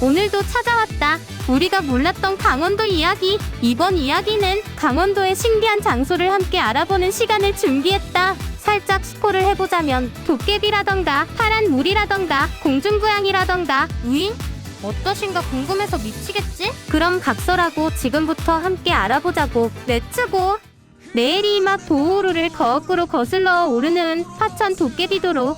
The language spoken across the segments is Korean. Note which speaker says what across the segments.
Speaker 1: 오늘도 찾아왔다. 우리가 몰랐던 강원도 이야기. 이번 이야기는 강원도의 신기한 장소를 함께 알아보는 시간을 준비했다. 살짝 스포를 해보자면 도깨비라던가 파란 물이라던가 공중부양이라던가 우잉? 어떠신가 궁금해서 미치겠지? 그럼 각설하고 지금부터 함께 알아보자고. 렛츠고! 내리막 도호루를 거꾸로 거슬러 오르는 화천 도깨비도로.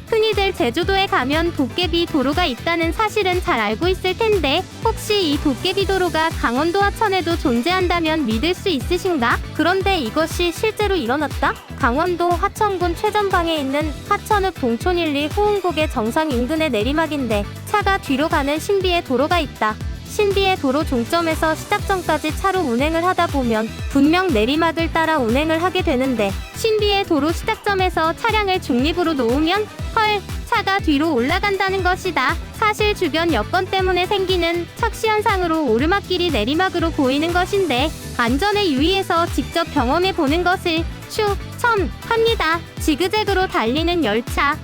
Speaker 1: 흔히들 제주도에 가면 도깨비 도로가 있다는 사실은 잘 알고 있을 텐데 혹시 이 도깨비 도로가 강원도 화천에도 존재한다면 믿을 수 있으신가? 그런데 이것이 실제로 일어났다? 강원도 화천군 최전방에 있는 화천읍 동촌 1, 2 호흥곡의 정상 인근의 내리막인데 차가 뒤로 가는 신비의 도로가 있다. 신비의 도로 종점에서 시작점까지 차로 운행을 하다 보면 분명 내리막을 따라 운행을 하게 되는데 신비의 도로 시작점에서 차량을 중립으로 놓으면 헐, 차가 뒤로 올라간다는 것이다. 사실 주변 여건 때문에 생기는 착시현상으로 오르막길이 내리막으로 보이는 것인데 안전에 유의해서 직접 경험해보는 것을 추천합니다. 지그재그로 달리는 열차,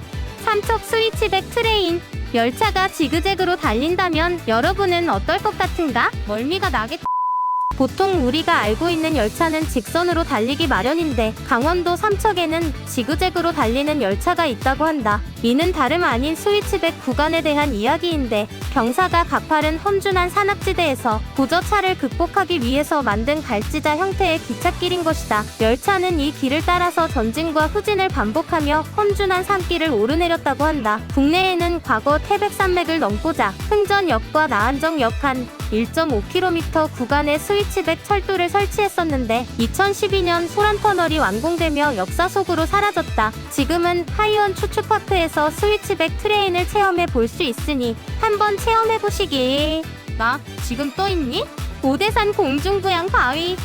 Speaker 1: 삼척 스위치백 트레인. 열차가 지그재그로 달린다면 여러분은 어떨 것 같은가? 멀미가 나겠... 보통 우리가 알고 있는 열차는 직선으로 달리기 마련인데 강원도 삼척에는 지그재그로 달리는 열차가 있다고 한다. 이는 다름 아닌 스위치백 구간에 대한 이야기인데 경사가 가파른 험준한 산악지대에서 고저차를 극복하기 위해서 만든 갈지자 형태의 기찻길인 것이다. 열차는 이 길을 따라서 전진과 후진을 반복하며 험준한 산길을 오르내렸다고 한다. 국내에는 과거 태백산맥을 넘고자 흥전역과 나안정역 한 1.5km 구간에 스위치백 철도를 설치했었는데 2012년 소란터널이 완공되며 역사 속으로 사라졌다. 지금은 하이원 추추파크에서 스위치백 트레인을 체험해 볼 수 있으니 한번 체험해 보시길. 나 지금 떠있니? 오대산 공중부양 바위.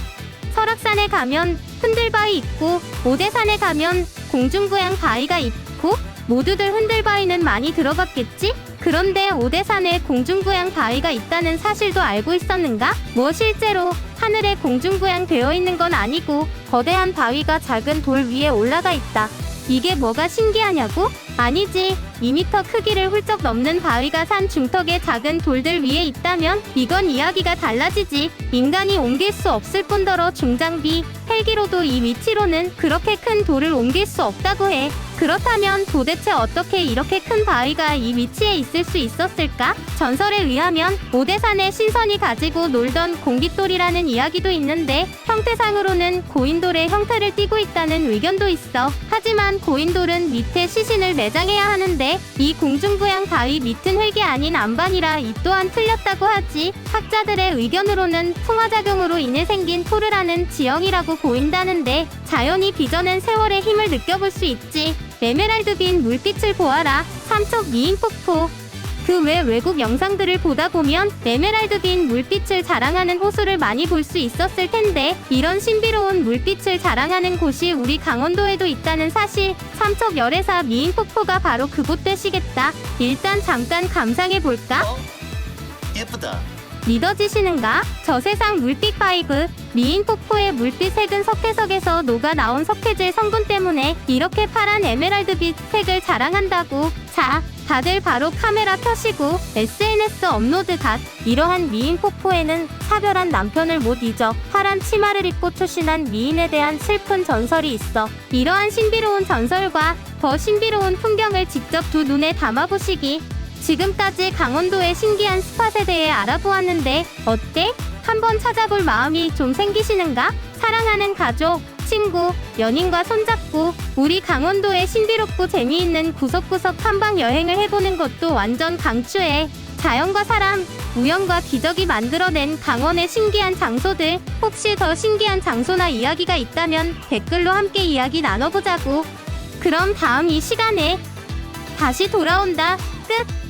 Speaker 1: 설악산에 가면 흔들바위 있고 오대산에 가면 공중부양 바위가 있고 모두들 흔들바위는 많이 들어봤겠지? 그런데 오대산에 공중부양 바위가 있다는 사실도 알고 있었는가? 뭐 실제로 하늘에 공중부양 되어 있는 건 아니고 거대한 바위가 작은 돌 위에 올라가 있다. 이게 뭐가 신기하냐고? 아니지. 2m 크기를 훌쩍 넘는 바위가 산 중턱에 작은 돌들 위에 있다면 이건 이야기가 달라지지. 인간이 옮길 수 없을 뿐더러 중장비, 헬기로도 이 위치로는 그렇게 큰 돌을 옮길 수 없다고 해. 그렇다면 도대체 어떻게 이렇게 큰 바위가 이 위치에 있을 수 있었을까? 전설에 의하면 오대산의 신선이 가지고 놀던 공깃돌이라는 이야기도 있는데 형태상으로는 고인돌의 형태를 띠고 있다는 의견도 있어. 하지만 고인돌은 밑에 시신을 매장해야 하는데 이 공중부양 바위 밑은 흙이 아닌 안반이라 이 또한 틀렸다고 하지. 학자들의 의견으로는 풍화작용으로 인해 생긴 토르라는 지형이라고 보인다는데 자연이 빚어낸 세월의 힘을 느껴볼 수 있지. 에메랄드빈 물빛을 보아라. 삼척 미인폭포. 그 외 외국 영상들을 보다 보면 에메랄드빈 물빛을 자랑하는 호수를 많이 볼 수 있었을 텐데 이런 신비로운 물빛을 자랑하는 곳이 우리 강원도에도 있다는 사실. 삼척 열애사 미인폭포가 바로 그곳 되시겠다. 일단 잠깐 감상해볼까?
Speaker 2: 예쁘다.
Speaker 1: 믿어지시는가? 저세상 물빛 바이브. 미인폭포의 물빛색은 석회석에서 녹아 나온 석회질 성분 때문에 이렇게 파란 에메랄드빛 색을 자랑한다고. 자, 다들 바로 카메라 켜시고 SNS 업로드 갓. 이러한 미인폭포에는 차별한 남편을 못 잊어 파란 치마를 입고 출신한 미인에 대한 슬픈 전설이 있어. 이러한 신비로운 전설과 더 신비로운 풍경을 직접 두 눈에 담아보시기. 지금까지 강원도의 신기한 스팟에 대해 알아보았는데 어때? 한번 찾아볼 마음이 좀 생기시는가? 사랑하는 가족, 친구, 연인과 손잡고 우리 강원도의 신비롭고 재미있는 구석구석 탐방 여행을 해보는 것도 완전 강추해. 자연과 사람, 우연과 기적이 만들어낸 강원의 신기한 장소들. 혹시 더 신기한 장소나 이야기가 있다면 댓글로 함께 이야기 나눠보자고. 그럼 다음 이 시간에 다시 돌아온다. 끝.